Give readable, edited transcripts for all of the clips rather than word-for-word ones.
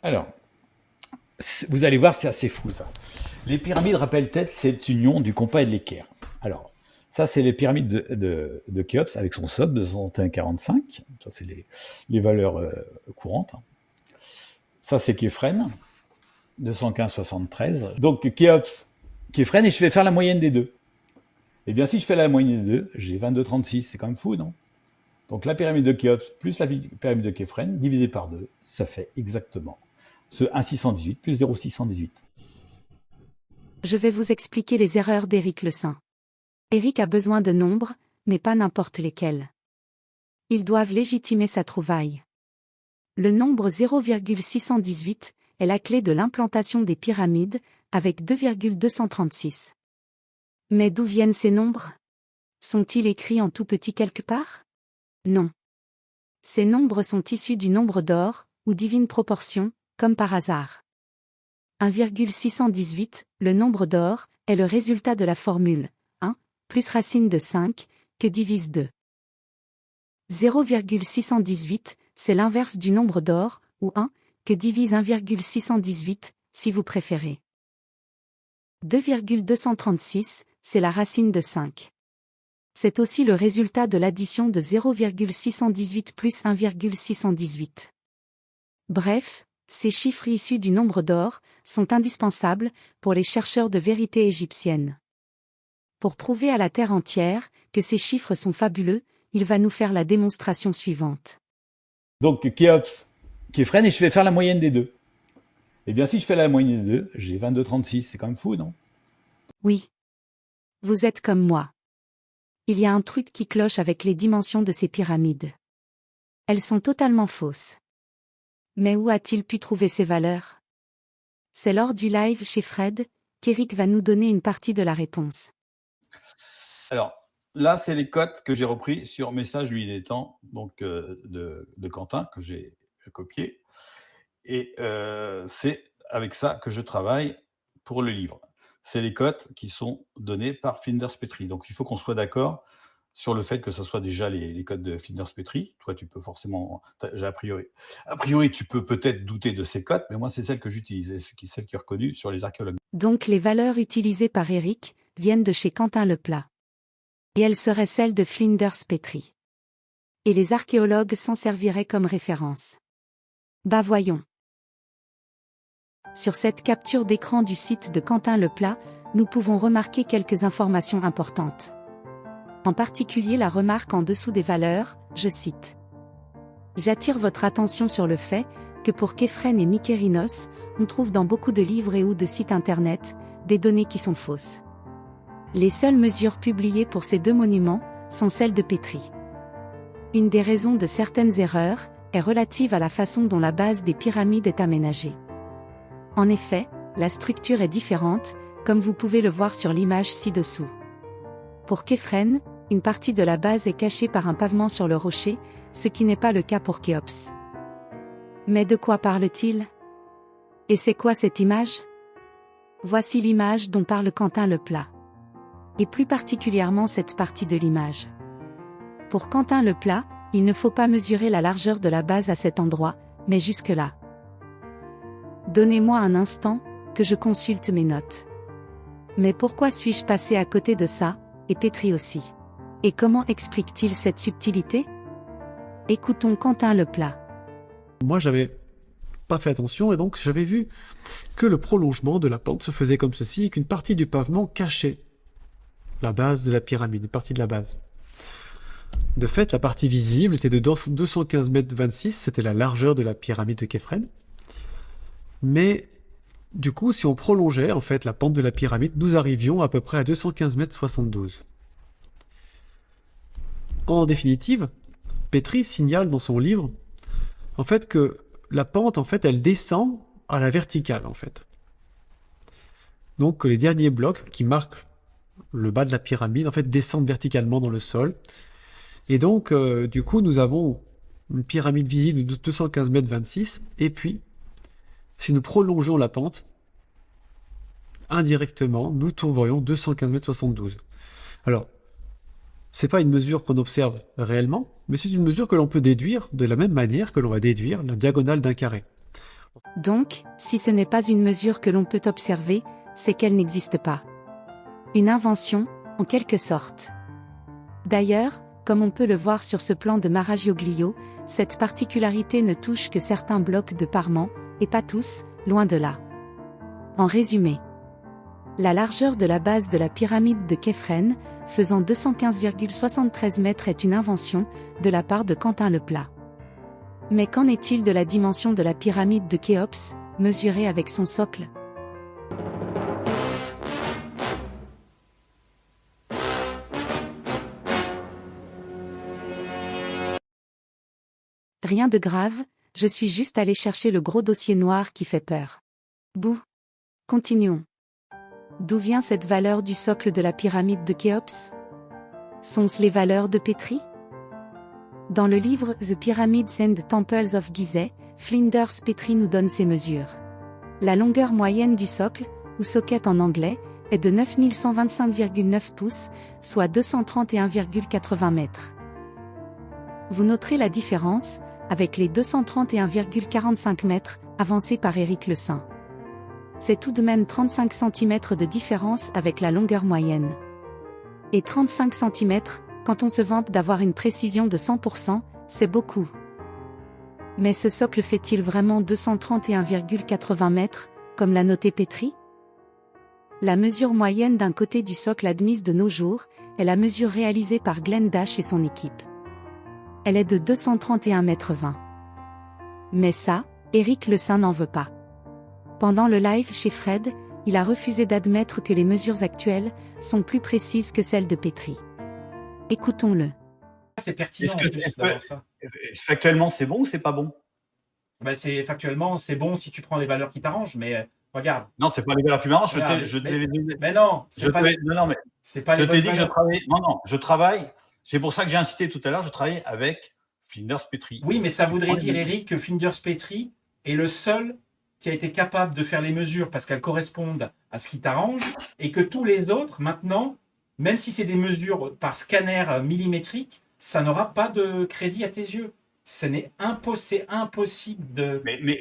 Alors, vous allez voir, c'est assez fou ça. Les pyramides rappellent peut-être cette union du compas et de l'équerre. Alors, ça, c'est les pyramides de Khéops avec son socle de 61,45. Ça, c'est les valeurs courantes, hein. Ça, c'est Képhren, 215,73. Donc, Khéops, Képhren, et je vais faire la moyenne des deux. Eh bien, si je fais la moyenne des deux, j'ai 22,36. C'est quand même fou, non? Donc, la pyramide de Khéops plus la pyramide de Képhren, divisé par 2, ça fait exactement ce 1,618 plus 0,618. Je vais vous expliquer les erreurs d'Éric Le Saint. Éric a besoin de nombres, mais pas n'importe lesquels. Ils doivent légitimer sa trouvaille. Le nombre 0,618 est la clé de l'implantation des pyramides, avec 2,236. Mais d'où viennent ces nombres? Sont-ils écrits en tout petit quelque part? Non. Ces nombres sont issus du nombre d'or, ou divine proportion, comme par hasard. 1,618, le nombre d'or, est le résultat de la formule 1 plus racine de 5, que divise 2. 0,618, c'est l'inverse du nombre d'or, ou 1, que divise 1,618, si vous préférez. 2,236, c'est la racine de 5. C'est aussi le résultat de l'addition de 0,618 plus 1,618. Bref, ces chiffres issus du nombre d'or sont indispensables pour les chercheurs de vérité égyptienne. Pour prouver à la Terre entière que ces chiffres sont fabuleux, il va nous faire la démonstration suivante. Donc, Khéops, Képhren, et je vais faire la moyenne des deux. Eh bien, si je fais la moyenne des deux, j'ai 22,36. C'est quand même fou, non? Oui. Vous êtes comme moi. Il y a un truc qui cloche avec les dimensions de ces pyramides. Elles sont totalement fausses. Mais où a-t-il pu trouver ces valeurs? C'est lors du live chez Fred qu'Éric va nous donner une partie de la réponse. Alors, là, c'est les cotes que j'ai repris sur Message Nuit des Temps, donc de Quentin, que j'ai copié. Et c'est avec ça que je travaille pour le livre. C'est les cotes qui sont données par Flinders Petrie. Donc, il faut qu'on soit d'accord sur le fait que ce soit déjà les codes de Flinders Petrie. Toi, tu peux forcément, a priori, tu peux peut-être douter de ces cotes, mais moi, c'est celle que j'utilise, et c'est celle qui est reconnue sur les archéologues. Donc les valeurs utilisées par Éric viennent de chez Quentin Leplat. Et elles seraient celles de Flinders Petrie. Et les archéologues s'en serviraient comme référence. Bah voyons. Sur cette capture d'écran du site de Quentin Leplat, nous pouvons remarquer quelques informations importantes. En particulier la remarque en dessous des valeurs, je cite. J'attire votre attention sur le fait que pour Képhren et Mykérinos, on trouve dans beaucoup de livres et ou de sites internet, des données qui sont fausses. Les seules mesures publiées pour ces deux monuments sont celles de Petrie. Une des raisons de certaines erreurs est relative à la façon dont la base des pyramides est aménagée. En effet, la structure est différente, comme vous pouvez le voir sur l'image ci-dessous. Pour Képhren, une partie de la base est cachée par un pavement sur le rocher, ce qui n'est pas le cas pour Khéops. Mais de quoi parle-t-il? Et c'est quoi cette image? Voici l'image dont parle Quentin Leplat. Et plus particulièrement cette partie de l'image. Pour Quentin Leplat, il ne faut pas mesurer la largeur de la base à cet endroit, mais jusque-là. Donnez-moi un instant, que je consulte mes notes. Mais pourquoi suis-je passé à côté de ça, et Petrie aussi? Et comment explique-t-il cette subtilité? Écoutons Quentin Leplat. Moi, j'avais pas fait attention et donc j'avais vu que le prolongement de la pente se faisait comme ceci et qu'une partie du pavement cachait la base de la pyramide, une partie de la base. De fait, la partie visible était de 215 mètres 26, c'était la largeur de la pyramide de Képhren. Mais du coup, si on prolongeait en fait la pente de la pyramide, nous arrivions à peu près à 215 mètres 72. En définitive, Petrie signale dans son livre en fait que la pente en fait elle descend à la verticale en fait. Donc que les derniers blocs qui marquent le bas de la pyramide en fait descendent verticalement dans le sol. Et donc du coup nous avons une pyramide visible de 215 mètres 26 et puis si nous prolongeons la pente, indirectement nous trouverions 215 mètres 72. Alors c'est pas une mesure qu'on observe réellement, mais c'est une mesure que l'on peut déduire de la même manière que l'on va déduire la diagonale d'un carré. Donc, si ce n'est pas une mesure que l'on peut observer, c'est qu'elle n'existe pas. Une invention, en quelque sorte. D'ailleurs, comme on peut le voir sur ce plan de Maragioglio, cette particularité ne touche que certains blocs de parement, et pas tous, loin de là. En résumé, la largeur de la base de la pyramide de Képhren, faisant 215,73 mètres, est une invention, de la part de Quentin Leplat. Mais qu'en est-il de la dimension de la pyramide de Khéops, mesurée avec son socle ? Rien de grave, je suis juste allé chercher le gros dossier noir qui fait peur. Bouh. Continuons. D'où vient cette valeur du socle de la pyramide de Khéops ? Sont-ce les valeurs de Petrie ? Dans le livre The Pyramids and Temples of Gizeh, Flinders Petrie nous donne ses mesures. La longueur moyenne du socle, ou socket en anglais, est de 9125,9 pouces, soit 231,80 mètres. Vous noterez la différence, avec les 231,45 mètres, avancés par Éric Le Saint. C'est tout de même 35 cm de différence avec la longueur moyenne. Et 35 cm, quand on se vante d'avoir une précision de 100%, c'est beaucoup. Mais ce socle fait-il vraiment 231,80 mètres, comme l'a noté Petrie ? La mesure moyenne d'un côté du socle admise de nos jours est la mesure réalisée par Glenn Dash et son équipe. Elle est de 231,20 mètres. Mais ça, Éric Le Saint n'en veut pas. Pendant le live chez Fred, il a refusé d'admettre que les mesures actuelles sont plus précises que celles de Petrie. Écoutons-le. C'est pertinent en plus d'avoir ça. Factuellement, c'est bon ou c'est pas bon ? Factuellement, c'est bon si tu prends les valeurs qui t'arrangent, mais regarde. Non, c'est pas les valeurs qui m'arrangent. Mais non, c'est pas les dit que je travaille. Non, je travaille. C'est pour ça que j'ai incité tout à l'heure, je travaille avec Flinders Petrie. Oui, mais ça voudrait dire, Eric, que Flinders Petrie est le seul qui a été capable de faire les mesures parce qu'elles correspondent à ce qui t'arrange, et que tous les autres, maintenant, même si c'est des mesures par scanner millimétrique, ça n'aura pas de crédit à tes yeux. C'est impossible de. Mais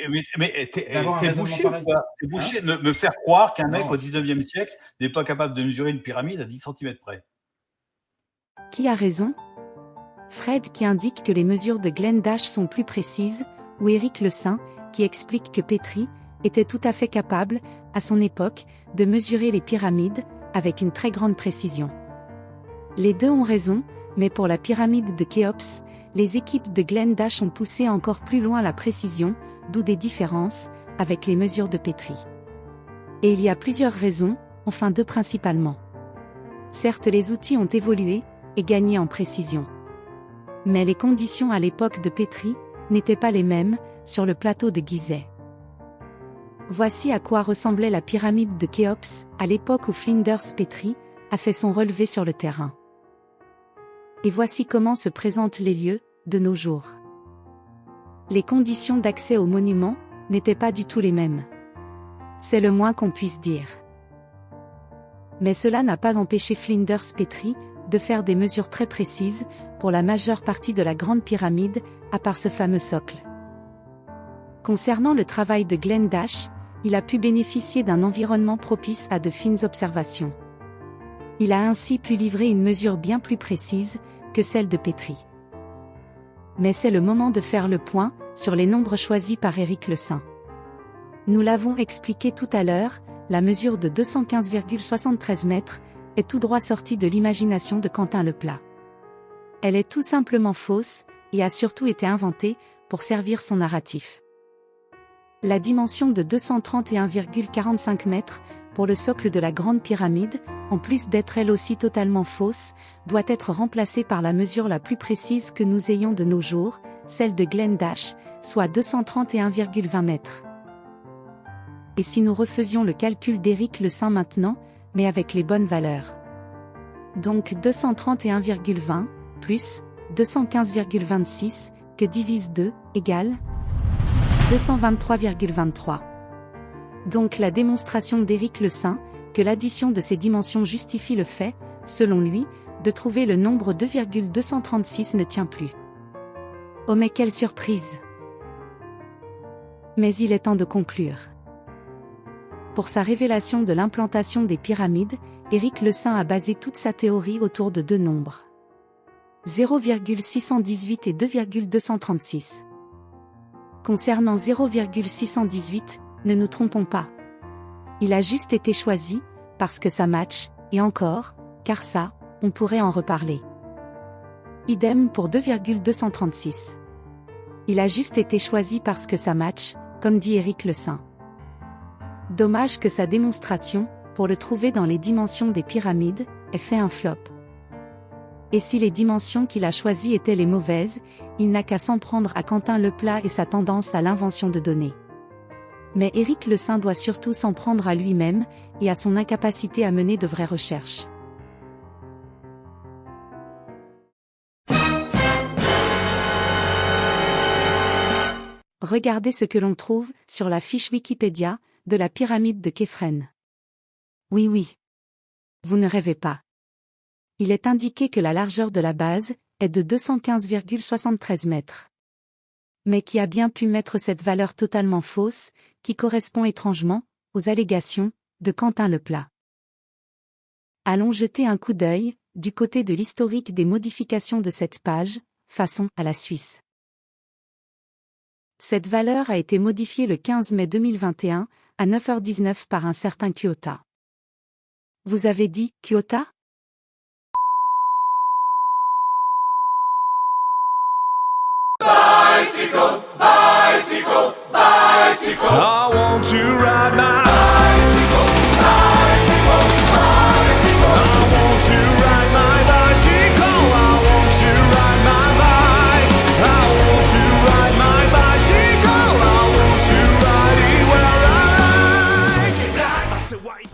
d'avoir un t'es raisonnement bouché pareil. ou pas ? T'es bouché de me faire croire qu'un mec Non. au 19e siècle n'est pas capable de mesurer une pyramide à 10 cm près. Qui a raison ? Fred qui indique que les mesures de Glenn Dash sont plus précises, ou Éric Le Saint qui explique que Petrie était tout à fait capable, à son époque, de mesurer les pyramides avec une très grande précision. Les deux ont raison, mais pour la pyramide de Khéops, les équipes de Glenn Dash ont poussé encore plus loin la précision, d'où des différences avec les mesures de Petrie. Et il y a plusieurs raisons, enfin deux principalement. Certes, les outils ont évolué et gagné en précision. Mais les conditions à l'époque de Petrie n'étaient pas les mêmes sur le plateau de Gizeh. Voici à quoi ressemblait la pyramide de Khéops à l'époque où Flinders Petrie a fait son relevé sur le terrain. Et voici comment se présentent les lieux de nos jours. Les conditions d'accès au monument n'étaient pas du tout les mêmes. C'est le moins qu'on puisse dire. Mais cela n'a pas empêché Flinders Petrie de faire des mesures très précises pour la majeure partie de la grande pyramide, à part ce fameux socle. Concernant le travail de Glenn Dash, il a pu bénéficier d'un environnement propice à de fines observations. Il a ainsi pu livrer une mesure bien plus précise que celle de Petrie. Mais c'est le moment de faire le point sur les nombres choisis par Éric Le Saint. Nous l'avons expliqué tout à l'heure, la mesure de 215,73 mètres est tout droit sortie de l'imagination de Quentin Leplat. Elle est tout simplement fausse et a surtout été inventée pour servir son narratif. La dimension de 231,45 mètres pour le socle de la Grande Pyramide, en plus d'être elle aussi totalement fausse, doit être remplacée par la mesure la plus précise que nous ayons de nos jours, celle de Glenn Dash, soit 231,20 mètres. Et si nous refaisions le calcul d'Éric Le Saint maintenant, mais avec les bonnes valeurs. Donc 231,20 plus 215,26 que divise 2 égale 223,23. Donc la démonstration d'Éric Le Saint, que l'addition de ces dimensions justifie le fait, selon lui, de trouver le nombre 2,236 ne tient plus. Oh mais quelle surprise! Mais il est temps de conclure. Pour sa révélation de l'implantation des pyramides, Éric Le Saint a basé toute sa théorie autour de deux nombres. 0,618 et 2,236. Concernant 0,618, ne nous trompons pas. Il a juste été choisi, parce que ça match, et encore, car ça, on pourrait en reparler. Idem pour 2,236. Il a juste été choisi parce que ça match, comme dit Éric Le Saint. Dommage que sa démonstration, pour le trouver dans les dimensions des pyramides, ait fait un flop. Et si les dimensions qu'il a choisies étaient les mauvaises, il n'a qu'à s'en prendre à Quentin Leplat et sa tendance à l'invention de données. Mais Éric Le Saint doit surtout s'en prendre à lui-même, et à son incapacité à mener de vraies recherches. Regardez ce que l'on trouve, sur la fiche Wikipédia, de la pyramide de Képhren. Oui. Vous ne rêvez pas. Il est indiqué que la largeur de la base est de 215,73 mètres. Mais qui a bien pu mettre cette valeur totalement fausse, qui correspond étrangement aux allégations de Quentin Leplat. Allons jeter un coup d'œil du côté de l'historique des modifications de cette page, façon à la Suisse. Cette valeur a été modifiée le 15 mai 2021, à 9h19 par un certain Kyota. Vous avez dit Kyota? Bicycle, bicycle, bicycle. I want to ride my bicycle, bicycle, bicycle. I want to ride my bicycle. I want to ride my bike. I want to ride my bicycle. I want to ride it where I like. I said white.